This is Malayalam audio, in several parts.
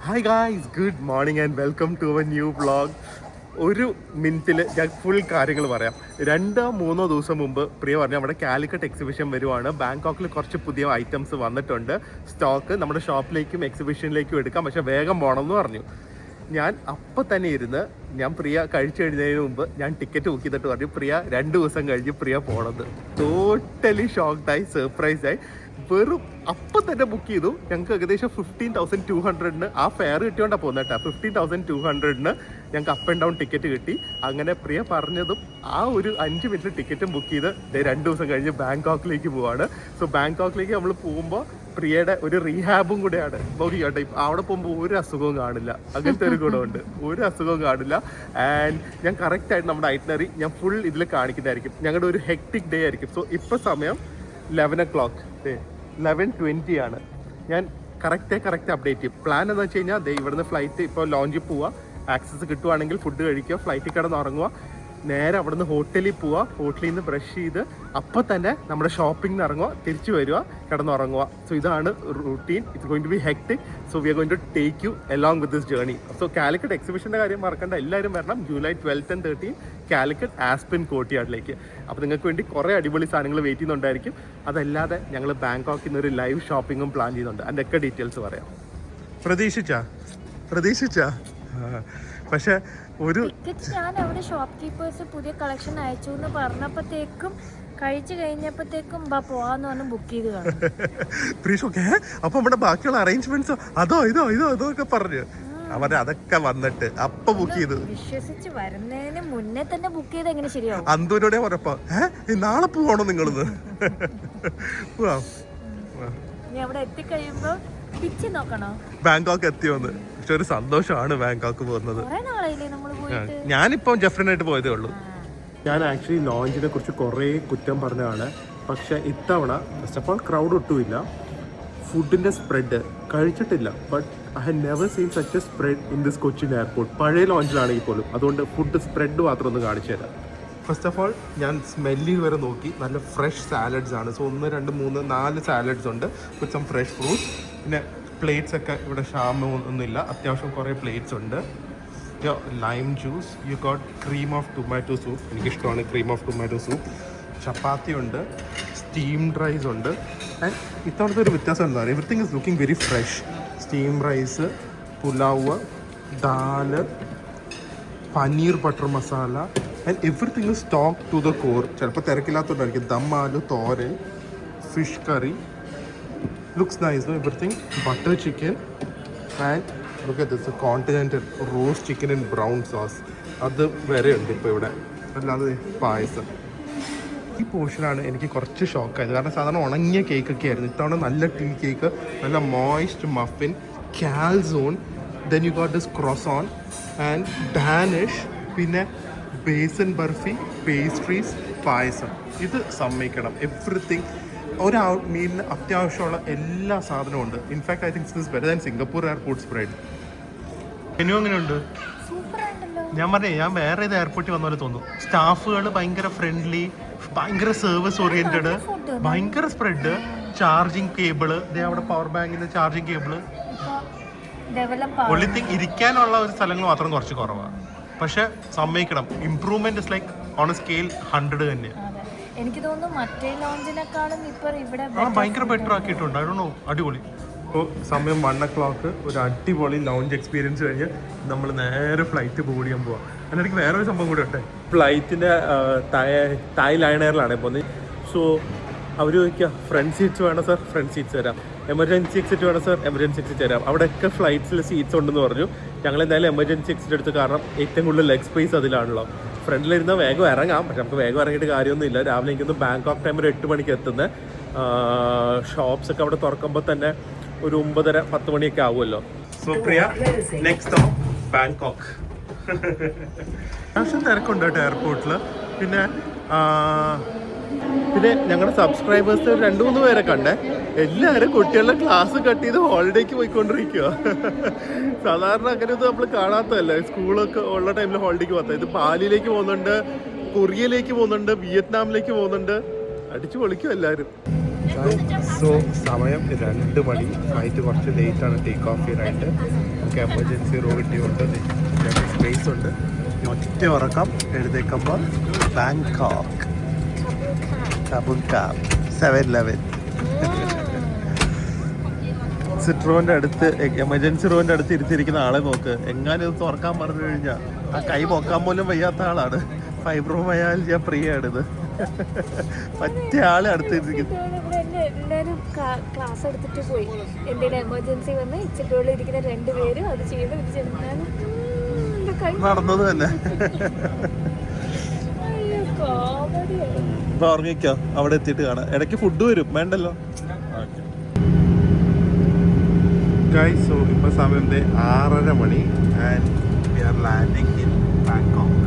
Hi guys, good morning and welcome to our new vlog. ഒരു മിനിറ്റിൽ ഞാൻ ഫുൾ കാര്യങ്ങൾ പറയാം. 2-3 ദിവസം മുമ്പ് പ്രിയ പറഞ്ഞു നമ്മുടെ കാലിക്കറ്റ് എക്സിബിഷൻ വരുവാണ്. ബാങ്കോക്കിൽ കുറച്ച് പുതിയ ഐറ്റംസ് വന്നിട്ടുണ്ട്. സ്റ്റോക്ക് നമ്മുടെ ഷോപ്പിലേക്കും എക്സിബിഷനിലേക്കും എടുക്കാം, പക്ഷേ വേഗം പോകണം എന്ന് പറഞ്ഞു. ഞാൻ അപ്പം തന്നെ ഇരുന്ന് ഞാൻ പ്രിയ കഴിച്ചു കഴിഞ്ഞതിന് മുമ്പ് ഞാൻ ടിക്കറ്റ് ബുക്ക് ചെയ്തിട്ട് പറഞ്ഞു പ്രിയ 2 ദിവസം കഴിഞ്ഞ് പ്രിയ പോണത്. ടോട്ടലി ഷോക്ക്ഡായി, സർപ്രൈസായി. വെറും അപ്പം തന്നെ ബുക്ക് ചെയ്തു. ഞങ്ങൾക്ക് ഏകദേശം 15,200 ആ ഫെയർ കിട്ടിയോണ്ടാണ് പോകുന്നത് കേട്ടോ. 15,200 ഞങ്ങൾക്ക് അപ്പ് ആൻഡ് ഡൗൺ ടിക്കറ്റ് കിട്ടി. അങ്ങനെ പ്രിയ പറഞ്ഞതും ആ ഒരു 5 മിനിറ്റ് ടിക്കറ്റും ബുക്ക് ചെയ്ത് 2 ദിവസം കഴിഞ്ഞ് ബാങ്കോക്കിലേക്ക് പോവാണ്. സോ ബാങ്കോക്കിലേക്ക് നമ്മൾ പോകുമ്പോൾ പ്രിയയുടെ ഒരു റീഹാബും കൂടെയാണ്. നോക്കി കേട്ടോ, അവിടെ പോകുമ്പോൾ ഒരു അസുഖവും കാണില്ല. അങ്ങനത്തെ ഒരു ഗുണമുണ്ട്, ഒരു അസുഖവും കാണില്ല. ആൻഡ് ഞാൻ കറക്റ്റായിട്ട് നമ്മുടെ ഐറ്റിനറി ഞാൻ ഫുൾ ഇതിൽ കാണിക്കുന്നതായിരിക്കും. ഞങ്ങളുടെ ഒരു ഹെക്ടിക് ഡേ ആയിരിക്കും. സോ ഇപ്പോൾ സമയം 11 o'clock, 11:20 ആണ്. ഞാൻ കറക്റ്റ് അപ്ഡേറ്റ് ചെയ്യും. പ്ലാൻ എന്ന് വെച്ച് കഴിഞ്ഞാൽ ഇവിടുന്ന് ഫ്ലൈറ്റ് ഇപ്പോൾ ലോഞ്ചിൽ പോവുക, ആക്സസ് കിട്ടുവാണെങ്കിൽ ഫുഡ് കഴിക്കുക, ഫ്ലൈറ്റിൽ കിടന്ന് ഉറങ്ങുക, നേരെ അവിടുന്ന് ഹോട്ടലിൽ പോവുക, ഹോട്ടലിൽ നിന്ന് ബ്രഷ് ചെയ്ത് അപ്പം തന്നെ നമ്മുടെ ഷോപ്പിംഗിന് ഇറങ്ങുക, തിരിച്ചു വരിക, കിടന്നുറങ്ങുക. സോ ഇതാണ് routine. It's going to be hectic. So we are going to take you along with this journey. So Calicut എക്സിബിഷൻ്റെ കാര്യം മറക്കണ്ട, എല്ലാവരും വരണം. July 12th and 13th Calicut Aspen കോർട്ട്യാർഡിലേക്ക്. അപ്പോൾ നിങ്ങൾക്ക് വേണ്ടി കുറേ അടിപൊളി സാധനങ്ങൾ വെയിറ്റ് ചെയ്യുന്നുണ്ടായിരിക്കും. അതല്ലാതെ ഞങ്ങൾ ബാങ്കോക്കിൽ നിന്ന് ഒരു ലൈവ് ഷോപ്പിങ്ങും പ്ലാൻ ചെയ്യുന്നുണ്ട്. അതിൻ്റെയൊക്കെ ഡീറ്റെയിൽസ് പറയാം. പ്രതീക്ഷിച്ചാ പക്ഷെ ഒരു ഞാൻ അവിടെ ഷോപ്പ് കീപ്പേഴ്സ് പുതിയ കളക്ഷൻ അയച്ചു എന്ന് പറഞ്ഞപ്പോഴത്തേക്കും കഴിച്ചു കഴിഞ്ഞപ്പോഴത്തേക്കും പോവാന്ന് പറഞ്ഞ് ബുക്ക് ചെയ്ത് കാണും. അപ്പൊ നമ്മുടെ ബാക്കിയുള്ള അറേഞ്ച്മെന്റ്സ് അതോ ഒക്കെ പറഞ്ഞു അവര് അതൊക്കെ വന്നിട്ട് അപ്പൊ ബുക്ക് ചെയ്തു. വിശ്വസിച്ച് വരുന്നതിന് മുന്നേ തന്നെ ബുക്ക് ചെയ്ത് എങ്ങനെ ശരിയാവും? അന്തൂരോടെ പറഞ്ഞപ്പോ നാളെ പോവാണോ നിങ്ങള്? നീ അവിടെ എത്തിക്കഴിയുമ്പോ പിച്ച് നോക്കണോ ബാങ്കോക്ക് എത്തിയോന്ന്? പക്ഷെ ഒരു സന്തോഷമാണ് ബാങ്കോക്ക് പോകുന്നത്. ഞാനിപ്പം ജെഫ്രിനായിട്ട് പോയതേ ഉള്ളൂ. ഞാൻ ആക്ച്വലി ലോഞ്ചിനെ കുറിച്ച് കുറേ കുറ്റം പറഞ്ഞതാണ്. പക്ഷെ ഇത്തവണ ഫസ്റ്റ് ഓഫ് ഓൾ ക്രൗഡ് ഒട്ടുമില്ല. ഫുഡിൻ്റെ സ്പ്രെഡ് കഴിച്ചിട്ടില്ല. But I have never seen such A spread in this Cochin airport. പഴയ ലോഞ്ചിലാണെങ്കിൽ പോലും. അതുകൊണ്ട് ഫുഡ് സ്പ്രെഡ് മാത്രം ഒന്ന് കാണിച്ചു തരാം. ഫസ്റ്റ് ഓഫ് ഓൾ ഞാൻ സ്മെല്ലിൽ വരെ നോക്കി. നല്ല ഫ്രഷ് സാലഡ്സ് ആണ്. സോ 1, 2, 3, 4 സാലഡ്സ് ഉണ്ട് വിത്ത് സം ഫ്രഷ് ഫ്രൂട്ട്സ്. പിന്നെ പ്ലേറ്റ്സ് ഒക്കെ ഇവിടെ ഒന്നുമില്ല. അത്യാവശ്യം കുറേ പ്ലേറ്റ്സ് ഉണ്ട്. Lime juice, you got cream of tomato soup. എനിക്കിഷ്ടമാണ് cream of tomato soup. Chapati ഉണ്ട്, സ്റ്റീംഡ് റൈസ് ഉണ്ട്. ആൻഡ് ഇത്തവണത്തെ ഒരു വ്യത്യാസം എന്താണ്, everything is looking very fresh. Steam rice, pulao, dal, paneer butter masala and everything is stock to the core. ചിലപ്പോൾ തിരക്കില്ലാത്തതുകൊണ്ടായിരിക്കും. ദമ്മാലു, തോരൻ, fish curry. Looks nice, no? Everything. Butter chicken and look at this, a continental roast chicken in brown sauce. അത് വരെ ഉണ്ട് ഇപ്പോൾ ഇവിടെ. അല്ലാതെ പായസം. ഈ പോർഷനാണ് എനിക്ക് കുറച്ച് ഷോക്കായത്. കാരണം സാധാരണ ഉണങ്ങിയ കേക്കൊക്കെ ആയിരുന്നു. ഇത്തവണ നല്ല ടീ കേക്ക്, നല്ല moist muffin, calzone, then you got this croissant and danish, പിന്നെ ബേസൻ ബർഫി, പേസ്ട്രീസ്, പായസം. ഇത് സമ്മതിക്കണം. എവറിത്തിങ് ഒരു മീലിന് അത്യാവശ്യമുള്ള എല്ലാ സാധനവും ഉണ്ട്. In fact I think this better than Singapore airport spread. Menu എങ്ങനെയുണ്ട്? ഞാൻ പറഞ്ഞേ, ഞാൻ വേറെ ഏത് എയർപോർട്ടിൽ വന്ന പോലെ തോന്നുന്നു. സ്റ്റാഫുകൾ ഭയങ്കര ഫ്രണ്ട്ലി, ഭയങ്കര സർവീസ് ഓറിയന്റഡ്, ഭയങ്കര സ്പ്രെഡ്. ചാർജിങ് കേബിള്, അവിടെ പവർ ബാങ്കിന്റെ ചാർജിങ് കേബിള്. ഒള്ളി തിങ് ഇരിക്കാനുള്ള ഒരു സ്ഥലങ്ങൾ മാത്രം കുറച്ച് കുറവാണ്. പക്ഷെ സമ്മതിക്കണം, improvement is like on A scale 100 തന്നെയാണ്. എനിക്ക് തോന്നുന്നു മറ്റേ ലോഞ്ചിനെക്കാളും ഇപ്പോൾ ഇവിടെ ഭയങ്കര ബെറ്റർ ആക്കിയിട്ടുണ്ട്. അടിപൊളി. ഇപ്പോൾ സമയം 1 o'clock. ഒരു അടിപൊളി ലോഞ്ച് എക്സ്പീരിയൻസ് കഴിഞ്ഞ് നമ്മൾ നേരെ ഫ്ലൈറ്റ് ബോർഡ് ചെയ്യാൻ പോവാം. അതിനിടയ്ക്ക് വേറൊരു സംഭവം കൂടെ ഉണ്ട്. ഫ്ലൈറ്റിൻ്റെ തായ് ലയൺ എയറിലാണ് പോകുന്നത്. സോ അവർ ചോദിക്കുക ഫ്രണ്ട് സീറ്റ്സ് വേണം സാർ, ഫ്രണ്ട് സീറ്റ്സ് തരാം. എമർജൻസി എക്സിറ്റ് വേണം സാർ, എമർജൻസി എക്സിറ്റ് തരാം. അവിടെയൊക്കെ ഫ്ലൈറ്റ്സിൽ സീറ്റ്സ് ഉണ്ടെന്ന് പറഞ്ഞു. ഞങ്ങൾ എന്തായാലും എമർജൻസി എക്സിറ്റ് എടുത്ത്, കാരണം ഏറ്റവും കൂടുതൽ ലെഗ് സ്പേസ് അതിലാണല്ലോ. ഫ്രണ്ടിലിരുന്നാൽ വേഗം ഇറങ്ങാം. പക്ഷെ നമുക്ക് വേഗം ഇറങ്ങിയിട്ട് കാര്യമൊന്നുമില്ല. രാവിലെ എനിക്കൊന്ന് ബാങ്കോക്ക് ടൈം ഒരു 8 മണിക്ക് എത്തുന്നത്. ഷോപ്സ് ഒക്കെ അവിടെ തുറക്കുമ്പോൾ തന്നെ ഒരു 9:30-10 മണിയൊക്കെ ആവുമല്ലോ. സോ പ്രിയ, നെക്സ്റ്റ് സ്റ്റോപ്പ് ബാങ്കോക്ക്. അത്യാവശ്യം തിരക്കുണ്ട് കേട്ടോ എയർപോർട്ടിൽ. പിന്നെ ഞങ്ങളുടെ സബ്സ്ക്രൈബേഴ്സ് 2-3 പേരെ കണ്ടേ. എല്ലാവരും കുട്ടികളുടെ ക്ലാസ് കട്ട് ചെയ്ത് ഹോളിഡേക്ക് പോയിക്കൊണ്ടിരിക്കുക. സാധാരണ അങ്ങനെയൊന്നും നമ്മൾ കാണാത്തതല്ലേ. സ്കൂളൊക്കെ ഉള്ള ടൈമിൽ ഹോളിഡേക്ക് പോകാത്ത. ഇത് ബാലിയിലേക്ക് പോകുന്നുണ്ട്, കൊറിയയിലേക്ക് പോകുന്നുണ്ട്, വിയറ്റ്നാമിലേക്ക് പോകുന്നുണ്ട്. അടിച്ചു പൊളിക്കും എല്ലാവരും. സോ സമയം 2 മണി. ഫ്ലൈറ്റ് കുറച്ച് ലേറ്റാണ് ടേക്ക് ഓഫ് ചെയ്യാനായിട്ട്. നമുക്ക് എമർജൻസി റോ കിട്ടിയുണ്ട്, സ്പേസ് ഉണ്ട്. ഒറ്റ ഉറക്കം എഴുതേക്കുമ്പോൾ ബാങ്കോക്ക് കബുക്ക 7-Eleven. സിട്രോന്റെ അടുത്ത് എമർജൻസി റോന്റെ അടുത്ത് ഇരുത്തിയിരിക്കുന്ന ആളെ നോക്ക്. എങ്ങാനും ഇത് തുറക്കാൻ പറഞ്ഞു കഴിഞ്ഞാൽ ആ കൈ പൊക്കാൻ പോലും വയ്യാത്ത ആളാണ്. ഫൈബ്രോമയാൽജിയ പ്രിയാണിത്. മറ്റേ ആളെ അടുത്തിരിക്കുന്നു. എല്ലാവരും ക്ലാസ് എടുത്തിട്ട് പോയി. എന്തെങ്കിലും എമർജൻസി വന്ന് ഇച്ചിട്ടുള്ളിൽ ഇരിക്കുന്ന രണ്ടുപേരും അത് ചെയ്യണം, ഇത് ചെന്നാലും നടന്നത് തന്നെ. ഇപ്പൊ ഉറങ്ങിക്കോ, അവിടെ എത്തിയിട്ട് കാണാം. ഇടയ്ക്ക് ഫുഡ് വരും, വേണ്ടല്ലോ. സോ ഇപ്പൊ സമയം 6:30 മണി and we are landing in Bangkok.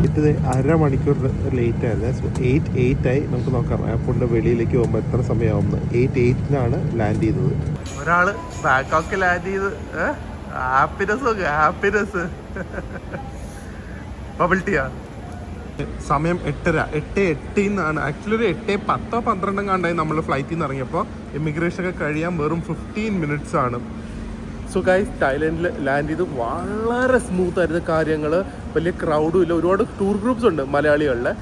ഇത് 1/2 മണിക്കൂർ ലേറ്റ് ആയിരുന്നു. സോ 8 ആയി. നമുക്ക് നോക്കാം എയർപോർട്ടിന്റെ വെളിയിലേക്ക് പോകുമ്പോൾ എത്ര സമയമാവുന്നത്. 8:08 ലാൻഡ് ചെയ്തത്. ഒരാള് ബാങ്കോക്ക് ലാൻഡ് ചെയ്ത് ഹാപ്പിനെസ് ബബിൾ ടീയാ. സമയം 8:08 ആക്ച്വലി ഒരു 8:10-12 കണ്ടായി നമ്മൾ ഫ്ലൈറ്റിൽ നിന്ന് ഇറങ്ങിയപ്പോൾ. ഇമിഗ്രേഷൻ ഒക്കെ കഴിയാൻ വെറും 15 മിനിറ്റ്സ് ആണ്. സോ ഗൈസ്, തായ്ലൻഡിൽ ലാൻഡ് ചെയ്ത് വളരെ സ്മൂത്ത് ആയിരുന്നു കാര്യങ്ങൾ. വലിയ ക്രൗഡും ഇല്ല. ഒരുപാട് ടൂർ ഗ്രൂപ്പ്സ് ഉണ്ട് മലയാളികളിലെ.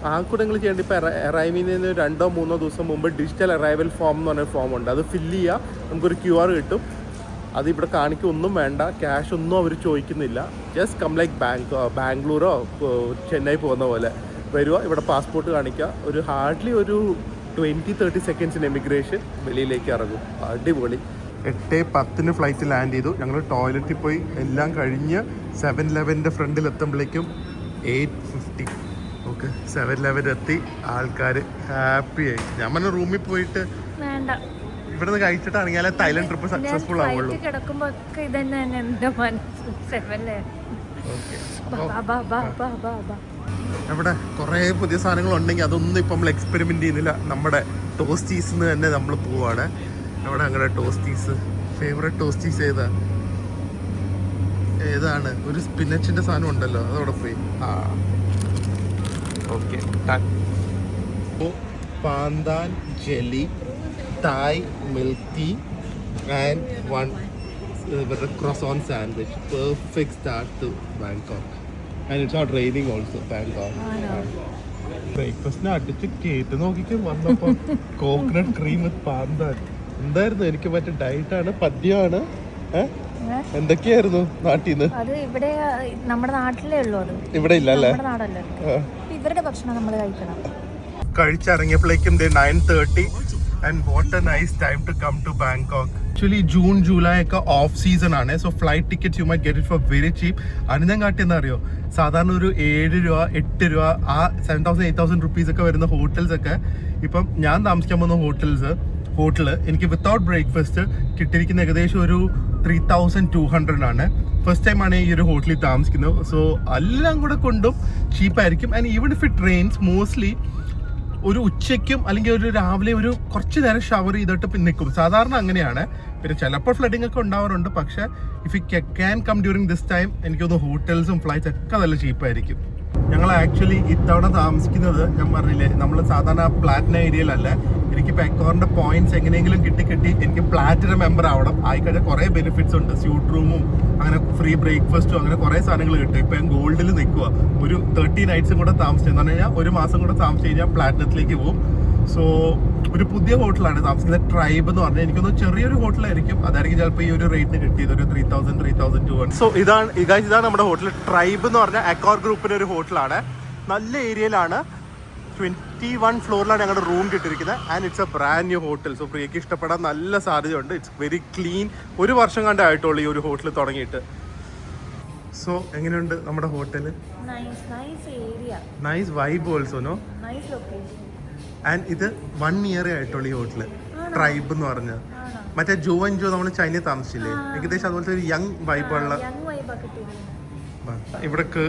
ആ കൂടെ നിങ്ങൾ ചെയ്യേണ്ട ഇപ്പോൾ അറൈവിന് 2-3 ദിവസം മുമ്പ് ഡിജിറ്റൽ അറൈവൽ ഫോം എന്ന് പറഞ്ഞ ഫോം ഉണ്ട്. അത് ഫില്ല് ചെയ്യുക, നമുക്കൊരു QR കിട്ടും. അത് ഇവിടെ കാണിക്കൊന്നും വേണ്ട, ക്യാഷ് ഒന്നും അവർ ചോദിക്കുന്നില്ല. ജസ്റ്റ് കം ലൈക്ക് ബാംഗ്ലൂരോ ചെന്നൈ പോകുന്ന പോലെ വരിക, ഇവിടെ പാസ്പോർട്ട് കാണിക്കുക. ഒരു ഹാർഡ്ലി ഒരു 20-30 സെക്കൻഡ്സിന് എമിഗ്രേഷൻ, വെളിയിലേക്ക് ഇറങ്ങും. അടിപൊളി. 8:10 ഫ്ലൈറ്റ് ലാൻഡ് ചെയ്തു. ഞങ്ങൾ ടോയ്ലറ്റിൽ പോയി എല്ലാം കഴിഞ്ഞ് 7-Eleven ഫ്രണ്ടിൽ എത്തുമ്പോഴേക്കും 8:50. ഓക്കെ, 7-Eleven എത്തി. ആൾക്കാർ ഹാപ്പിയായി. ഞാൻ പറഞ്ഞ റൂമിൽ പോയിട്ട് വേണ്ട, ഇവിടുന്ന് കഴിച്ചിട്ടാണെങ്കിലേ തായ്ലൻഡ് ട്രിപ്പ് സക്സസ്ഫുൾ ആവുള്ളൂ. അവിടെ കുറേ പുതിയ സാധനങ്ങൾ ഉണ്ടെങ്കിൽ അതൊന്നും ഇപ്പം നമ്മൾ എക്സ്പെരിമെന്റ് ചെയ്യുന്നില്ല. നമ്മുടെ ടോസ്റ്റീസിന് തന്നെ നമ്മൾ പോവാണ്. അവിടെ അങ്ങനെ ടോസ്റ്റീസ്, ഫേവറേറ്റ് ടോസ്റ്റീസ് ഏതാണ്? ഒരു സ്പിനച്ചിന്റെ സാധനം ഉണ്ടല്ലോ, അതവിടെ പോയി. Okay, pandan jelly, Thai milk tea and one with a croissant sandwich. Perfect start to Bangkok. And it's not raining also, thank God. ബ്രേക്ക്ഫാസ്റ്റിന് അടിച്ച് കേട്ട് നോക്കിക്ക് വന്നപ്പോ കോക്കനട്ട് ക്രീം വിത്ത് പാന്താൻ. എന്തായിരുന്നു? എനിക്ക് മറ്റേ ഡയറ്റാണ്, പദ്യമാണ്. എന്തൊക്കെയായിരുന്നു നാട്ടിൽ നിന്ന്? അത് ഇവിടെ നമ്മുടെ നാട്ടിലേ ഉള്ളൂ. അത് ഇവിടെ ഇല്ല അല്ലേ? ഇവരുടെ ഭക്ഷണം നമ്മൾ കഴിക്കണം. കഴിച്ചിറങ്ങിയപ്പോഴേക്കും 9:30. And what a nice time to come to Bangkok. Actually June, July ഒക്കെ ഓഫ് സീസൺ ആണ്. So flight tickets you might get it for very cheap. അനന്തങ്കാട്ടി എന്താ അറിയോ, സാധാരണ ഒരു 7 രൂപ 8 രൂപ ആ 7,000-8,000 റുപ്പീസ് ഒക്കെ വരുന്ന ഹോട്ടൽസ് ഒക്കെ ഇപ്പം ഞാൻ താമസിക്കാൻ പോകുന്ന ഹോട്ടല് എനിക്ക് വിത്തൗട്ട് ബ്രേക്ക്ഫാസ്റ്റ് കിട്ടിയിരിക്കുന്ന ഏകദേശം ഒരു 3,200 ആണ്. ഫസ്റ്റ് ടൈം ആണ് ഈ ഒരു ഹോട്ടലിൽ താമസിക്കുന്നത്. സോ എല്ലാം കൂടെ കൊണ്ടും ചീപ്പായിരിക്കും. And even if it rains, mostly ഒരു ഉച്ചയ്ക്കും അല്ലെങ്കിൽ ഒരു രാവിലെ ഒരു കുറച്ച് നേരം ഷവർ ചെയ്തിട്ട് പിന്നെ നിൽക്കും. സാധാരണ അങ്ങനെയാണ്. പിന്നെ ചിലപ്പോൾ ഫ്ലഡിങ് ഒക്കെ ഉണ്ടാവാറുണ്ട്. പക്ഷേ if you can come during this time എനിക്ക് തോന്നുന്നു ഹോട്ടൽസും ഫ്ലൈറ്റ്സ് ഒക്കെ നല്ല ചീപ്പായിരിക്കും. ഞങ്ങൾ ആക്ച്വലി ഇത്തവണ താമസിക്കുന്നത്, ഞാൻ പറഞ്ഞില്ലേ, നമ്മൾ സാധാരണ പ്ലാറ്റിനം ഏരിയയിലല്ല. എനിക്കിപ്പോൾ എക്കോറിൻ്റെ പോയിന്റ്സ് എങ്ങനെയെങ്കിലും കിട്ടി എനിക്ക് പ്ലാറ്റിനം മെമ്പർ ആവണം. ആയിക്കഴിഞ്ഞാൽ കുറേ ബെനിഫിറ്റ്സ് ഉണ്ട്. സ്യൂട്ട് റൂമും അങ്ങനെ ഫ്രീ ബ്രേക്ക്ഫാസ്റ്റും അങ്ങനെ കുറേ സാധനങ്ങൾ കിട്ടും. ഇപ്പം ഞാൻ ഗോൾഡിൽ നിൽക്കുക. ഒരു 30 നൈറ്റ്സും കൂടെ താമസിച്ചെന്ന് പറഞ്ഞു കഴിഞ്ഞാൽ ഒരു മാസം കൂടെ താമസിച്ച് കഴിഞ്ഞാൽ പ്ലാറ്റിനത്തിലേക്ക് പോകും. സോ ഒരു പുതിയ ഹോട്ടലാണ് താമസിക്കുന്നത്, ട്രൈബ് എന്ന് പറഞ്ഞാൽ. എനിക്കൊന്ന് ചെറിയൊരു ഹോട്ടലായിരിക്കും, അതായിരിക്കും ചിലപ്പോൾ ഈ ഒരു റേറ്റിന് കിട്ടിയത്, ഒരു 3,000-3,200. സോ ഇതാണ് നമ്മുടെ ഹോട്ടൽ. ട്രൈബ് എന്ന് പറഞ്ഞാൽ അക്കോർ ഗ്രൂപ്പിൻ്റെ ഒരു ഹോട്ടലാണ്. നല്ല ഏരിയയിലാണ്. 21 ഫ്ലോറിലാണ് ഞങ്ങളുടെ റൂം കിട്ടിയിരിക്കുന്നത്. And it's a brand new hotel. So പ്രിയക്ക് ഇഷ്ടപ്പെടാൻ നല്ല സാധ്യതയുണ്ട്. It's very clean. 1 വർഷം കണ്ടേ ആയിട്ടുള്ളൂ ഈ ഒരു ഹോട്ടൽ തുടങ്ങിയിട്ട്. സോ എങ്ങനെയുണ്ട് നമ്മുടെ hotel? Nice vibe also, no? And ഇത് 1 ഇയർ ആയിട്ടുള്ള ഈ ഹോട്ടല്, ട്രൈബ് എന്ന് പറഞ്ഞ. മറ്റേ ജോ ആൻഡ് ജോ നമ്മൾ ചൈനയിൽ താമസിച്ചില്ലേ, ഏകദേശം അതുപോലത്തെ ഒരു യങ് വൈബുള്ള.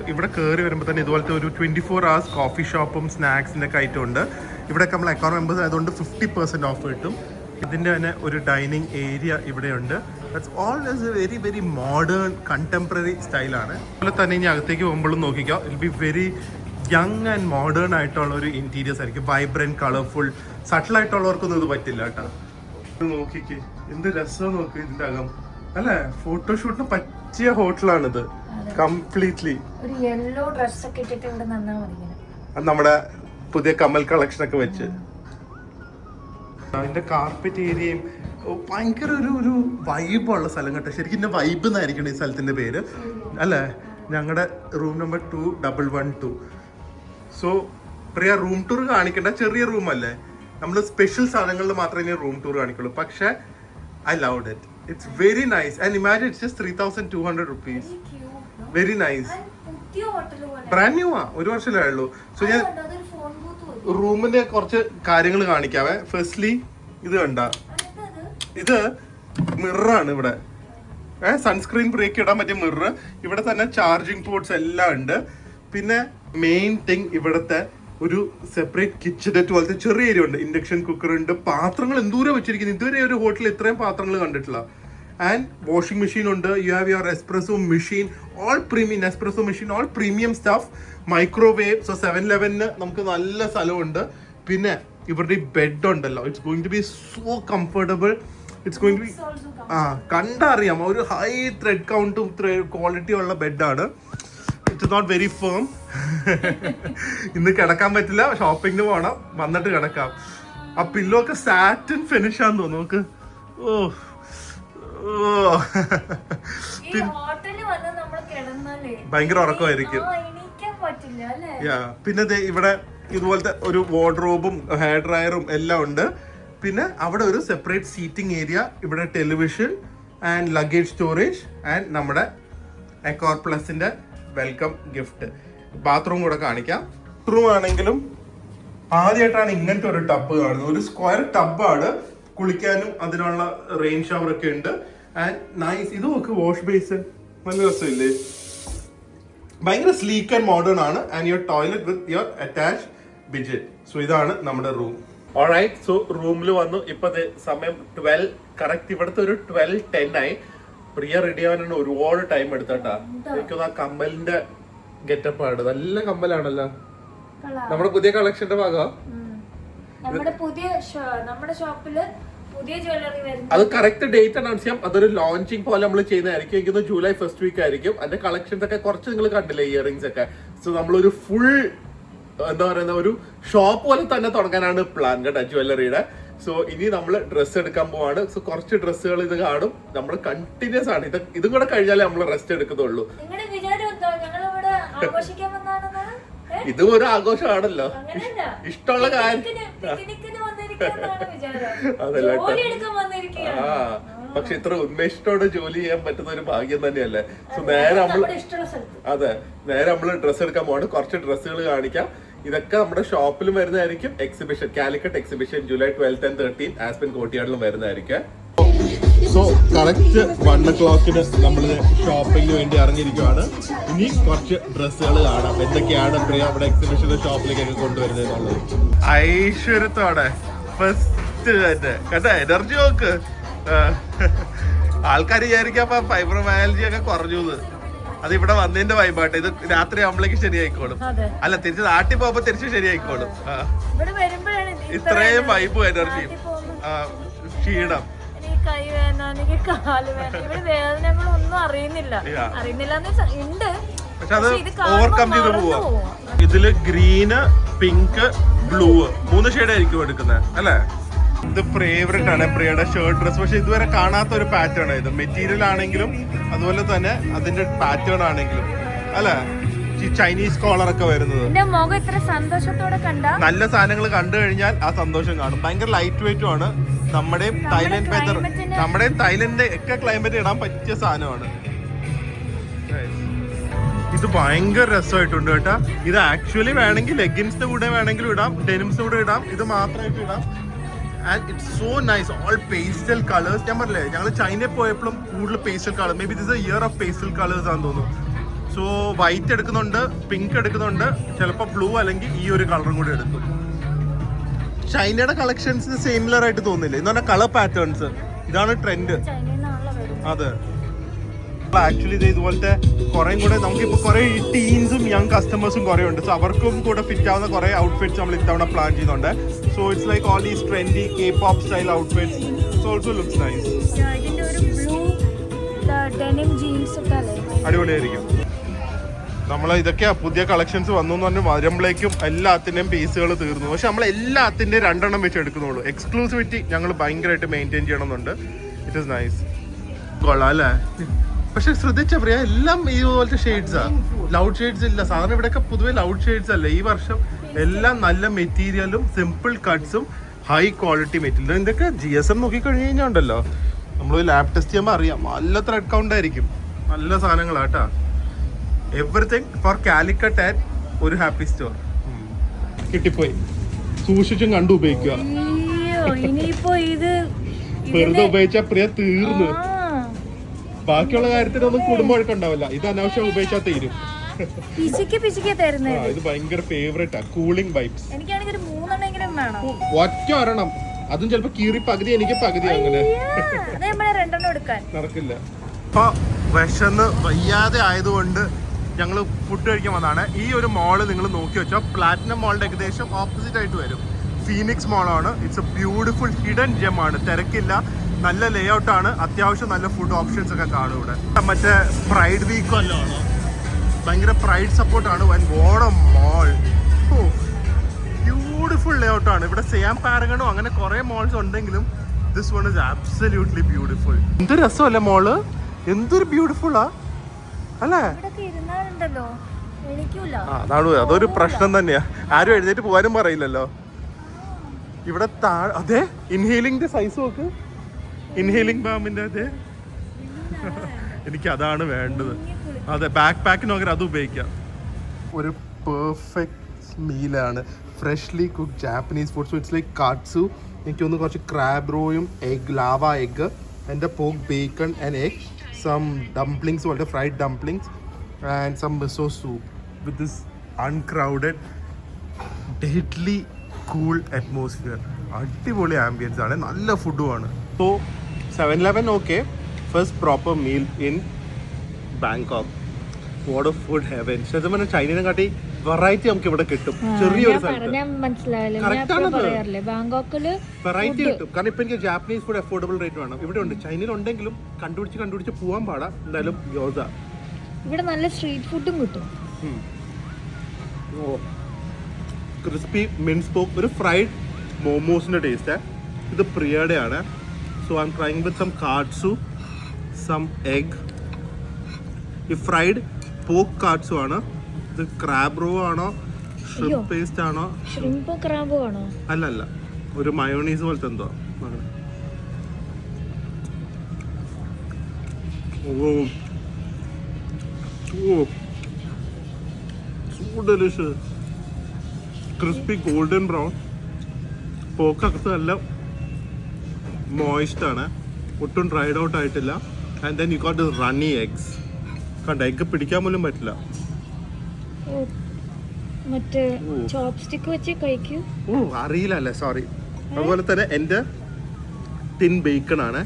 ഇവിടെ കയറി വരുമ്പോൾ തന്നെ ഇതുപോലത്തെ ഒരു 24 hours കോഫി ഷോപ്പും സ്നാക്സിൻ്റെ ഒക്കെ ഐറ്റം ഉണ്ട്. ഇവിടെയൊക്കെ നമ്മൾ അക്കൗണ്ട് മെമ്പേഴ്സ് ആയതുകൊണ്ട് 50% ഓഫ് കിട്ടും. ഇതിൻ്റെ തന്നെ ഒരു ഡൈനിങ് ഏരിയ ഇവിടെയുണ്ട്. That's all is A very very modern contemporary സ്റ്റൈലാണ്. അതുപോലെ തന്നെ ഇനി അകത്തേക്ക് പോകുമ്പോഴും നോക്കിക്കോ, it be very young and modern ആയിട്ടുള്ള ഒരു ഇന്റീരിയേഴ്സ് ആയിരിക്കും. Vibrant, colourful. സട്ടിലായിട്ടുള്ളവർക്കൊന്നും ഇത് പറ്റില്ല കേട്ടോ. നോക്കിക്കേ, എന്ത് രസം നോക്ക് ഇതിന്റെ അകം അല്ലെ. ഫോട്ടോഷൂട്ടിന് പറ്റിയ ഹോട്ടലാണിത് കംപ്ലീറ്റ്ലി. ഒരു യെല്ലോ ഡ്രസ് ഒക്കെ ഇട്ടിട്ട് ഇവിടെ നന്നാ മതി. അത് നമ്മുടെ പുതിയ കമൽ കളക്ഷൻ ഒക്കെ വെച്ച് അതിന്റെ കാർപ്പറ്റ് ഏരിയയും ഭയങ്കര ഒരു വൈബുള്ള സ്ഥലം കേട്ടോ. ശരിക്കും എന്റെ വൈബ് എന്നായിരിക്കണം ഈ സ്ഥലത്തിന്റെ പേര് അല്ലേ. ഞങ്ങളുടെ റൂം നമ്പർ 2112. സോ പ്രിയ റൂം ടൂർ കാണിക്കേണ്ട, ചെറിയ റൂം അല്ലേ, നമ്മൾ സ്പെഷ്യൽ സാധനങ്ങളിൽ മാത്രമേ റൂം ടൂർ കാണിക്കുള്ളൂ. പക്ഷെ I loved it. It's very nice and imagine it's just 3200 rupees. Very nice. Brand new ah, 1 വർഷമല്ലേ ഉള്ളൂ. സോ ഞാൻ റൂമിന്റെ കുറച്ച് കാര്യങ്ങൾ കാണിക്കാവേ. ഫസ്റ്റ്ലി ഇത് കണ്ട, ഇത് മിററാണ് ഇവിടെ. സൺസ്ക്രീൻ ബ്രേക്ക് ഇടാൻ പറ്റിയ മിറർ. ഇവിടെ തന്നെ ചാർജിങ് പോർട്ട്സ് എല്ലാം ഉണ്ട്. പിന്നെ മെയിൻ തിങ് ഇവിടുത്തെ ഒരു സെപ്പറേറ്റ് കിച്ചണറ്റ് പോലത്തെ ചെറിയ ഏരിയ ഉണ്ട്. ഇൻഡക്ഷൻ കുക്കർ ഉണ്ട്. പാത്രങ്ങൾ എന്തോരം വെച്ചിരിക്കുന്നു. ഇതുവരെ ഒരു ഹോട്ടലിൽ ഇത്രയും പാത്രങ്ങൾ കണ്ടിട്ടില്ല. ആൻഡ് വാഷിംഗ് മെഷീൻ ഉണ്ട്. You have your espresso machine, all premium espresso machine, all premium staff. Microwave. So 7-Eleven നമുക്ക് നല്ല സ്ഥലമുണ്ട്. പിന്നെ ഇവരുടെ ഈ ബെഡ് ഉണ്ടല്ലോ, it's going to be so comfortable. It's going to be കണ്ടറിയാം ഒരു ഹൈ ത്രെഡ് കൗണ്ടും ക്വാളിറ്റി ഉള്ള ബെഡാണ്. It's not very firm. ഇന്ന് കിടക്കാൻ പറ്റില്ല, ഷോപ്പിങ്ങിന് പോകണം, വന്നിട്ട് കിടക്കാം. ആ പില്ലോ ഒക്കെ സാറ്റിൻ ഫിനിഷ് ആണെന്ന് തോന്നുന്നു നമുക്ക്. ഭയങ്കര ഉറക്കമായിരിക്കും. പിന്നെ ഇവിടെ ഇതുപോലത്തെ ഒരു വാർഡ്രോബും ഹെയർ ഡ്രയറും എല്ലാം ഉണ്ട്. പിന്നെ അവിടെ ഒരു സെപ്പറേറ്റ് സീറ്റിംഗ് ഏരിയ, ഇവിടെ television and luggage storage and നമ്മുടെ അക്കോർ പ്ലസിന്റെ വെൽക്കം ഗിഫ്റ്റ്. ബാത്റൂം കൂടെ കാണിക്കാം. ബാത്റൂം ആണെങ്കിലും ആദ്യമായിട്ടാണ് ഇങ്ങനത്തെ ഒരു ടബ് കാണുന്നത്. ഒരു സ്ക്വയർ ടബാണ്. കുളിക്കാനും അതിനുള്ള റെയിൻ ഷവർ ഒക്കെ ഉണ്ട്. And nice. ഇത് നോക്ക്, വാഷ് ബേസിൻ നല്ല രസമില്ലേ. ഭയങ്കര സ്ലീക്ക് ആൻഡ് മോഡേൺ ആണ്. And your toilet with your attach bidet. So ഇതാണ് നമ്മുടെ റൂം. ഓൾറൈറ്റ്. സോ റൂമിൽ വന്നു. ഇപ്പൊ സമയം 12 കറക്റ്റ്. ഇവിടുത്തെ ഒരു 12:10 ആയി. പ്രിയ റെഡി ആവാനാണ് ഒരുപാട് ടൈം എടുത്തട്ടാ. എനിക്കൊന്ന് ആ കമ്മലിന്റെ ഗെറ്റപ്പ് ആണ്. നല്ല കമ്മലാണല്ലോ. നമ്മുടെ പുതിയ കളക്ഷന്റെ ഭാഗം. നമ്മുടെ ഷോപ്പില് പുതിയ ജ്വല്ലറി വരുന്നത്. അത് കറക്റ്റ് ഡേറ്റ് അനൗൺസ് ചെയ്യാം. അതൊരു ലോഞ്ചിങ് പോലെ നമ്മൾ ചെയ്യുന്നതായിരിക്കും. എനിക്ക് ജൂലൈ ഫസ്റ്റ് വീക്ക് ആയിരിക്കും. അതിന്റെ കളക്ഷൻസ് ഒക്കെ കുറച്ച് നിങ്ങൾ കണ്ടില്ലേ, ഇയറിംഗ്സ് ഒക്കെ. സോ നമ്മളൊരു ഫുൾ എന്താ പറയുന്ന ഒരു ഷോപ്പ് പോലെ തന്നെ തുടങ്ങാനാണ് പ്ലാൻ കേട്ടോ, ജ്വല്ലറിയുടെ. സോ ഇനി നമ്മൾ ഡ്രസ്സ് എടുക്കാൻ പോവാണ്. സോ കുറച്ച് ഡ്രസ്സുകൾ ഇത് കാണും. നമ്മൾ കണ്ടിന്യൂസ് ആണ്. ഇതും കൂടെ കഴിഞ്ഞാലേ നമ്മൾ റെസ്റ്റ് എടുക്കുന്നുള്ളൂ. ഇതും ഒരു ആഘോഷമാണല്ലോ, ഇഷ്ടമുള്ള കാര്യം. അതല്ല പക്ഷെ ഇത്ര ഉന്മേഷത്തോടെ ജോലി ചെയ്യാൻ പറ്റുന്ന ഒരു ഭാഗ്യം തന്നെയല്ലേ. സോ നേരെ നമ്മള് ഡ്രസ്സ് എടുക്കാൻ പോവാണ്. കുറച്ച് ഡ്രസ്സുകൾ കാണിക്കാം. ഇതൊക്കെ നമ്മുടെ ഷോപ്പിലും വരുന്നതായിരിക്കും. Exhibition, Calicut exhibition July 12 and 13 Aspen കോർട്ട്യാർഡിലും വരുന്നതായിരിക്കും. സോ കറക്റ്റ് 1 o'clock നമ്മൾ ഷോപ്പിങ്ങിന് വേണ്ടി ഇറങ്ങിയിരിക്കുവാണ്. ഇനി കുറച്ച് ഡ്രസ്സുകൾ കാണാം. എന്തൊക്കെയാണ് പ്രിയ നമ്മുടെ എക്സിബിഷന്റെ ഷോപ്പിലേക്കൊക്കെ കൊണ്ടുവരുന്നത് എന്നുള്ളത്. ഐശ്വര്യത്തോടെ ഫസ്റ്റ് തന്നെ കേട്ടോ. എനർജി നോക്ക്. ആൾക്കാർ വിചാരിക്കാം ഫൈബ്രോമയാലജി ഒക്കെ കുറഞ്ഞു. അത് ഇവിടെ വന്നതിന്റെ വൈബാട്ടെ. ഇത് രാത്രി ആവുമ്പോഴേക്ക് ശരിയായിക്കോളും. അല്ല, തിരിച്ച് നാട്ടിൽ പോകുമ്പോ തിരിച്ച് ശരിയായിക്കോളും. ഇത്രയും വൈബും എനർജിയും ക്ഷീണം. പക്ഷെ അത് ഓവർകം ചെയ്ത് പോവാ. ഇതില് ഗ്രീന്, പിങ്ക്, ബ്ലൂ 3 ഷെയ്ഡായിരിക്കും എടുക്കുന്നത് അല്ലേ. ഇത് ഫേവറേറ്റ് ആണ് പ്രിയയുടെ ഷർട്ട് ഡ്രസ്. പക്ഷെ ഇതുവരെ കാണാത്ത ഒരു പാറ്റേൺ ആണ് ഇത്. മെറ്റീരിയൽ ആണെങ്കിലും അതുപോലെ തന്നെ അതിന്റെ പാറ്റേൺ ആണെങ്കിലും അല്ലെ. ഈ ചൈനീസ് കോളർ ഒക്കെ വരുന്നത്. നല്ല സാധനങ്ങൾ കണ്ടു കഴിഞ്ഞാൽ ആ സന്തോഷം കാണും. ഭയങ്കര ലൈറ്റ് വെയിറ്റും ആണ്. നമ്മുടെയും തായ്ലൻഡ് വെതർ, നമ്മുടെയും തായ്ലൻഡിന്റെ ഒക്കെ ക്ലൈമറ്റ് ഇടാൻ പറ്റിയ സാധനമാണ്. ഇത് ഭയങ്കര രസമായിട്ടുണ്ട് കേട്ടാ. ഇത് ആക്ച്വലി വേണമെങ്കിൽ ലെഗിൻസിന്റെ കൂടെ വേണമെങ്കിലും ഇടാം, ഡെനിംസിന്റെ കൂടെ ഇടാം, ഇത് മാത്രമായിട്ട് ഇടാം. And it's so nice. All pastel colours. ഞാൻ പറഞ്ഞില്ലേ, ഞങ്ങൾ ചൈനയിൽ പോയപ്പോഴും കൂടുതൽ pastel colour. May be this A year of pastel colours ആണെന്ന് തോന്നുന്നു. സോ വൈറ്റ് എടുക്കുന്നുണ്ട്, പിങ്ക് എടുക്കുന്നുണ്ട്, ചിലപ്പോൾ ബ്ലൂ അല്ലെങ്കിൽ ഈ ഒരു കളറും കൂടി എടുക്കും. ചൈനയുടെ കളക്ഷൻസ് സിമിലർ ആയിട്ട് തോന്നില്ലേ എന്ന് പറഞ്ഞാൽ കളർ പാറ്റേൺസ്. ഇതാണ് ട്രെൻഡ്. അതെ. ആക്ച്വലി ഇത് ഇതുപോലത്തെ കുറേ കൂടെ നമുക്കിപ്പോൾ കുറേ ടീൻസും യങ് കസ്റ്റമേഴ്സും കുറേ ഉണ്ട്. സോ അവർക്കും കൂടെ ഫിറ്റ് ആവുന്ന കുറേ ഔട്ട്ഫിറ്റ്സ് നമ്മൾ ഇത്തവണ പ്ലാൻ ചെയ്യുന്നുണ്ട്. So it's like all these trendy K-pop style outfits. It's also looks nice. ഇതിന്റെ ഒരു ബ്ലൂ ഡെനിം ജീൻസ് ഒക്കെ അല്ലേ അടിപൊളിയായിരിക്കും. നമ്മൾ ഇതൊക്കെയാ പുതിയ കളക്ഷൻസ് വന്നു എന്ന് പറഞ്ഞ് വരുമ്പോഴേക്കും എല്ലാത്തിൻ്റെയും പീസുകൾ തീർന്നു. പക്ഷെ നമ്മൾ എല്ലാത്തിൻ്റെയും 2 എണ്ണം വെച്ച് എടുക്കുന്നുള്ളൂ. എക്സ്ക്ലൂസിവിറ്റി ഞങ്ങൾ ഭയങ്കരമായിട്ട് മെയിൻറ്റെയിൻ ചെയ്യണമെന്നുണ്ട്. It is nice. കൊള്ളാം അല്ലേ? പക്ഷെ ശ്രദ്ധിച്ച പ്രിയ എല്ലാം ഇതുപോലത്തെ ഷെയ്ഡ്സാ. ലൗഡ് ഷെയ്ഡ്സ് ഇല്ല. സാധാരണ ഇവിടെയൊക്കെ പൊതുവെ ലൗഡ് ഷെയ്ഡ്സ് അല്ലേ. ഈ വർഷം എല്ലാം നല്ല മെറ്റീരിയലും സിമ്പിൾ കട്ട്സും ഹൈ ക്വാളിറ്റി മെറ്റീരിയൽ. ഇതൊക്കെ GSM നോക്കിക്കഴിഞ്ഞ് കഴിഞ്ഞാൽ ഉണ്ടല്ലോ, നമ്മൾ ലാബ് ടെസ്റ്റ് ചെയ്യുമ്പോൾ അറിയാം നല്ല ത്രെഡ് കൗണ്ട് ആയിരിക്കും. നല്ല സാധനങ്ങളാട്ടാ. എവറിത്തിങ് ഫോർ കാലിക്കറ്റ് ആൻഡ് ഒരു ഹാപ്പി സ്റ്റോർ. കിട്ടിപ്പോയി. സൂക്ഷിച്ചും കണ്ടു ഉപയോഗിക്കുക. ഇനിയിപ്പോ ഇത് വെറുതെ ഉപയോഗിച്ചാൽ പ്രിയ തീർന്നു. ബാക്കിയുള്ള കാര്യത്തിനൊന്നും കുടുംബമൊഴുക്കുണ്ടാവില്ല. ഇത് അനാവശ്യം ഉപയോഗിച്ചാൽ തീരും. ഇത് ഭയങ്കര ഫേവറേറ്റാ. Cooling vibes. എനിക്കാണെങ്കിൽ 3 എണ്ണെങ്കിലും വേണം. ഒറ്റ ഒരെണ്ണം, അതും ചിലപ്പോ കീറി പകുതി എനിക്ക് പകുതി. അങ്ങനെ 2 എണ്ണം എടുക്കാൻ നടക്കില്ല. ഇപ്പൊ വിശന്ന് വയ്യാതെ ആയതുകൊണ്ട് ഞങ്ങൾ ഫുഡ് കഴിക്കാൻ വന്നതാണ്. ഈ ഒരു മോള് നിങ്ങൾ നോക്കി വെച്ചോ, പ്ലാറ്റിനം മോളിന്റെ ഏകദേശം ഓപ്പോസിറ്റ് ആയിട്ട് വരും. ഫീനിക്സ് മോളാണ്. It's a beautiful hidden gem ആണ്. തിരക്കില്ല, നല്ല ലേ ഔട്ട് ആണ്. അത്യാവശ്യം നല്ല ഫുഡ് ഓപ്ഷൻസ് ഒക്കെ കാണും ഇവിടെ. മറ്റേ പ്രൈഡ് വീക്കും എല്ലാം ആണ്. ഭയങ്കര പ്രൈഡ് സപ്പോർട്ടാണ്. വൻ ബോണം മോൾ. ബ്യൂട്ടിഫുൾ ലേ ഔട്ട് ആണ്. ഇവിടെ സിയാം പാരഗണും അങ്ങനെ കുറെ മോൾസ് ഉണ്ടെങ്കിലും this one is absolutely beautiful. എന്തൊരു രസമല്ലേ മോള്, എന്തൊരു ബ്യൂട്ടിഫുള്ളാ അല്ലേ? അതാണ്, അതൊരു പ്രശ്നം തന്നെയാ. ആരും എഴുന്നേറ്റ് പോകാനും പറയില്ലല്ലോ. ഇവിടെ അതെ ഇൻഹേലിംഗിന്റെ സൈസ് നോക്ക്. ഇൻഹേലിംഗ് ബാമിന്റെ അതെ. എനിക്ക് അതാണ് വേണ്ടത്. അതെ, ബാക്ക് പാക്കിനൊക്കെ അത് ഉപയോഗിക്കാം. ഒരു പെർഫെക്റ്റ് മീലാണ്. Freshly cook Japanese food. So it's like katsu. എനിക്കൊന്ന് കുറച്ച് ക്രാബ് റോയും എഗ്, ലാവ എഗ്, എൻ്റെ pork bacon and egg, some dumplings പോലത്തെ fried dumplings and some miso soup with this uncrowded deadly cool atmosphere. അടിപൊളി ആംബിയൻസ് ആണ്, നല്ല ഫുഡുമാണ്. So 7-Eleven okay, first proper meal in Bangkok. What a food heaven. ശരിക്കും പറഞ്ഞാൽ ചൈനയെ കാട്ടി വെറൈറ്റി നമുക്ക് ഇവിടെ കിട്ടും. ചെറിയൊരു വെറൈറ്റി കിട്ടും. കാരണം ഇപ്പൊ എനിക്ക് ജാപ്പനീസ് ഫുഡ് അഫോർഡബിൾ റേറ്റ് വേണം. ഇവിടെ ഉണ്ട്, ചൈനയിൽ ഉണ്ടെങ്കിലും കണ്ടുപിടിച്ച് പോകാൻ പാടാ. എന്തായാലും യോസ ഇവിടെ നല്ല സ്ട്രീറ്റ് ഫുഡും കിട്ടും. ക്രിസ്പി മിൻസ് പോക്ക്, ഒരു ഫ്രൈഡ് മോമോസിന്റെ ടേസ്റ്റ്. ഇത് പ്രിയയുടെ ആണ്. So I am trying with some katsu, some egg. ഈ ഫ്രൈഡ് പോക്ക് കാട്സു ആണ്. ഇത് ക്രാബ് റോ ആണോ ഷ്രിംപ് പേസ്റ്റ് ആണോ? ഷ്രിംപോ ക്രാബോ ആണോ? അല്ല, ഒരു മയോണീസ് പോലത്തെ എന്തോ. So delicious. Crispy golden brown. പോക്കകത്ത് നല്ല മോയിസ്റ്റ് ആണ്, ഒട്ടും ഡ്രൈഡ് ഔട്ട് ആയിട്ടില്ല. And then you got this runny eggs. കണ്ട, എഗ് പിടിക്കാൻ പോലും പറ്റില്ല. മറ്റേ ചോപ്സ്റ്റിക്ക് വെച്ച് കഴിക്കൂ. അറിയില്ല അല്ലേ, സോറി. അതുപോലെ തന്നെ എൻ്റെ ടിൻ ബേക്കൺ ആണ്.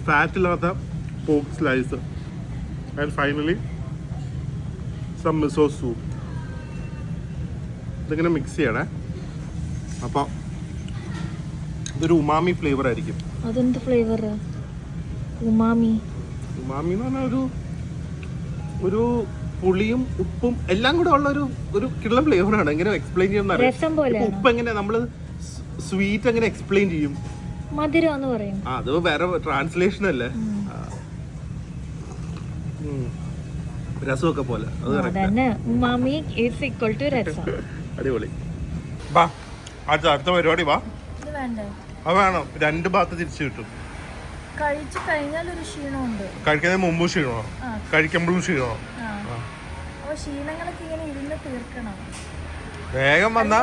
ഫാറ്റില്ലാത്ത pork slice. And finally some miso soup. ഇതിങ്ങനെ മിക്സ് ചെയ്യണേ. അപ്പോൾ ഇതൊരു ഉമാമി ഫ്ലേവർ ആയിരിക്കും. അതെന്ത് ഫ്ലേവർ? ഉമാമി എന്ന് പറഞ്ഞാൽ ഒരു പുളിയും ഉപ്പും എല്ലാം കൂടെ ഉള്ള ഒരു കിള്ള ഫ്ലേവറാണ്. എങ്ങനെ എക്സ്പ്ലെയിൻ ചെയ്യുന്ന ഉപ്പ് എങ്ങനെ നമ്മൾ സ്വീറ്റ് എങ്ങനെ എക്സ്പ്ലെയിൻ ചെയ്യും? മധുരം എന്ന് പറയും. അത് വേറെ ട്രാൻസ്ലേഷൻ അല്ലേ. രസമൊക്കെ പോലെ. അടിപൊളി. വാ, അടുത്ത പരിപാടി വാ. അത് വേണം, 2 ഭാഗത്ത് തിരിച്ചു കിട്ടും. കഴിച്ചു കഴിഞ്ഞാൽ ഒരു ക്ഷീണമുണ്ട്. കഴിക്കുന്നതിന് മുമ്പ് ക്ഷീണമോ കഴിക്കുമ്പോഴും ക്ഷീണമോ? ക്ഷീണങ്ങളൊക്കെ ഇങ്ങനെ ഇരുന്ന് തീർക്കണം. വേഗം വന്നാ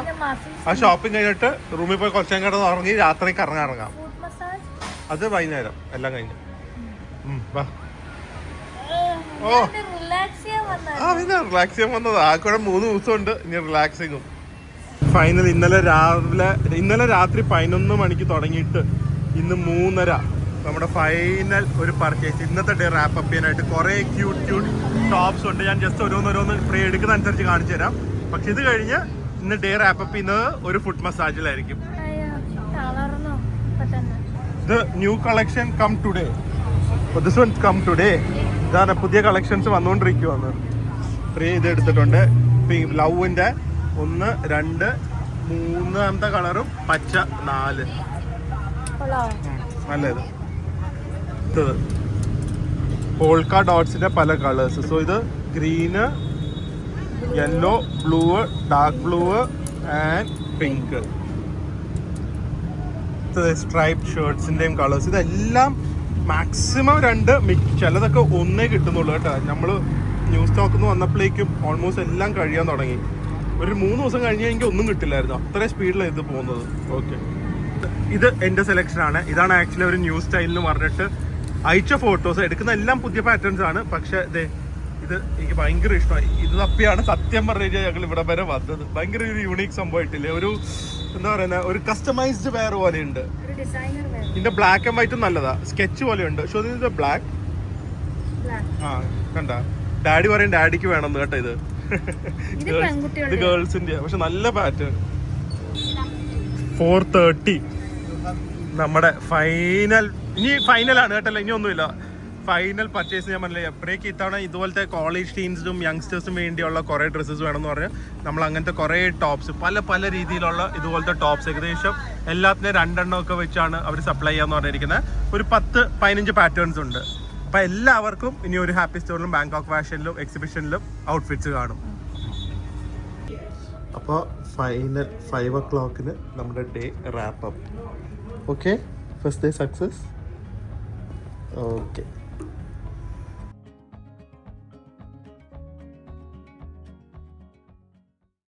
ആ ഷോപ്പിംഗ് കഴിഞ്ഞിട്ട് റൂമിൽ പോയി കുറച്ചു കിടന്ന് ഉറങ്ങി രാത്രി കറങ്ങാം. അത് വൈകുന്നേരം എല്ലാം കഴിഞ്ഞു. പിന്നെ റിലാക്സ് ചെയ്യാൻ വന്നത്. ആക്കോടെ 3 ദിവസമുണ്ട് ഇനി റിലാക്സിങ്ങും. ഫൈനൽ ഇന്നലെ രാത്രി 11 മണിക്ക് തുടങ്ങിയിട്ട് ഇന്ന് 3:30 നമ്മുടെ ഫൈനൽ ഒരു പർച്ചേസ്. ഇന്നത്തെ ഡേ റാപ്പ് അപ്പ് ചെയ്യാനായിട്ട് കുറേ ക്യൂട്ട് ടോപ്സ് ഉണ്ട്. ഞാൻ ജസ്റ്റ് ഓരോന്ന് ഫ്രീ എടുക്കുന്ന അനുസരിച്ച് കാണിച്ചു തരാം. പക്ഷെ ഇത് കഴിഞ്ഞ് ഇന്ന് ഡേ റാപ്പ് അപ്പ് ചെയ്യുന്നത് ഒരു ഫുഡ് മസാജിലായിരിക്കും. ഇത് new collection come today. This one come today. ഇതാണ് പുതിയ കളക്ഷൻസ് വന്നുകൊണ്ടിരിക്കുവാണ്. ഫ്രീ ഇത് എടുത്തിട്ടുണ്ട്. ലവിൻ്റെ 1, 2, 3 കളറും പച്ച 4. നല്ലത്. ഇത് പോൾക്ക ഡോട്ട്സിന്റെ പല കളേഴ്സ്. സോ ഇത് green, yellow, blue, dark blue and pink. Stripe ഷർട്ട്സിന്റെയും കളേഴ്സ്. ഇതെല്ലാം മാക്സിമം 2 ചിലതൊക്കെ 1 കിട്ടുന്നുള്ളൂ കേട്ടോ. നമ്മൾ ന്യൂസ് സ്റ്റോക്കിൽ നിന്ന് വന്നപ്പോഴേക്കും ഓൾമോസ്റ്റ് എല്ലാം കഴിയാൻ തുടങ്ങി. ഒരു 3 ദിവസം കഴിഞ്ഞ് എനിക്ക് ഒന്നും കിട്ടില്ലായിരുന്നു. അത്രയും സ്പീഡിലാണ് ഇത് പോകുന്നത്. ഓക്കെ, ഇത് എൻ്റെ സെലക്ഷനാണ്. ഇതാണ് ആക്ച്വലി ഒരു ന്യൂ സ്റ്റൈലിന് പറഞ്ഞിട്ട് അയച്ച ഫോട്ടോസ്. എടുക്കുന്ന എല്ലാം പുതിയ പാറ്റേൺസ് ആണ്. പക്ഷേ ഇത് എനിക്ക് ഭയങ്കര ഇഷ്ടമായി. ഇത് തപ്പിയാണ് സത്യം പറഞ്ഞു കഴിഞ്ഞാൽ ഞങ്ങൾ ഇവിടെ വരെ വന്നത്. ഭയങ്കര ഒരു യൂണീക്ക് സംഭവമായിട്ടില്ലേ? ഒരു എന്താ പറയുന്ന ഒരു കസ്റ്റമൈസ്ഡ് വെയർ പോലെ ഉണ്ട്. ഇതിന്റെ ബ്ലാക്ക് ആൻഡ് വൈറ്റും നല്ലതാ. സ്കെച്ച് പോലെ ഉണ്ട്. ഷോ ഇതിന്റെ ബ്ലാക്ക്. ആ കണ്ട, ഡാഡി പറയും ഡാഡിക്ക് വേണമെന്ന് കേട്ടോ. ഇത് ഗേൾസിന്റെ പക്ഷെ നല്ല പാറ്റേൺ. 4:30 നമ്മുടെ ഇനി ഫൈനലാണ് കേട്ടല്ലോ. ഇനി ഒന്നുമില്ല. ഫൈനൽ പർച്ചേസ് ഞാൻ പറഞ്ഞില്ലേ, എപ്പോഴേക്ക് ഇത്തവണ ഇതുപോലത്തെ കോളേജ് ടീൻസിനും യങ്സ്റ്റേഴ്സും വേണ്ടിയുള്ള കുറേ ഡ്രസ്സസ് വേണമെന്ന് പറഞ്ഞാൽ നമ്മൾ അങ്ങനത്തെ കുറേ ടോപ്സ്, പല രീതിയിലുള്ള ഇതുപോലത്തെ ടോപ്സ് ഏകദേശം എല്ലാത്തിനും 2 എണ്ണം ഒക്കെ വെച്ചാണ് അവർ സപ്ലൈ ചെയ്യാന്ന് പറഞ്ഞിരിക്കുന്നത്. ഒരു 10-15 പാറ്റേൺസ് ഉണ്ട്. അപ്പം എല്ലാവർക്കും ഇനി ഒരു ഹാപ്പി സ്റ്റോറിലും ബാങ്കോക്ക് ഫാഷനിലും എക്സിബിഷനിലും ഔട്ട്ഫിറ്റ്സ് കാണും. അപ്പോൾ ഫൈനൽ 5 o'clock നമ്മുടെ day wrap up. Okay, first day success. Okay.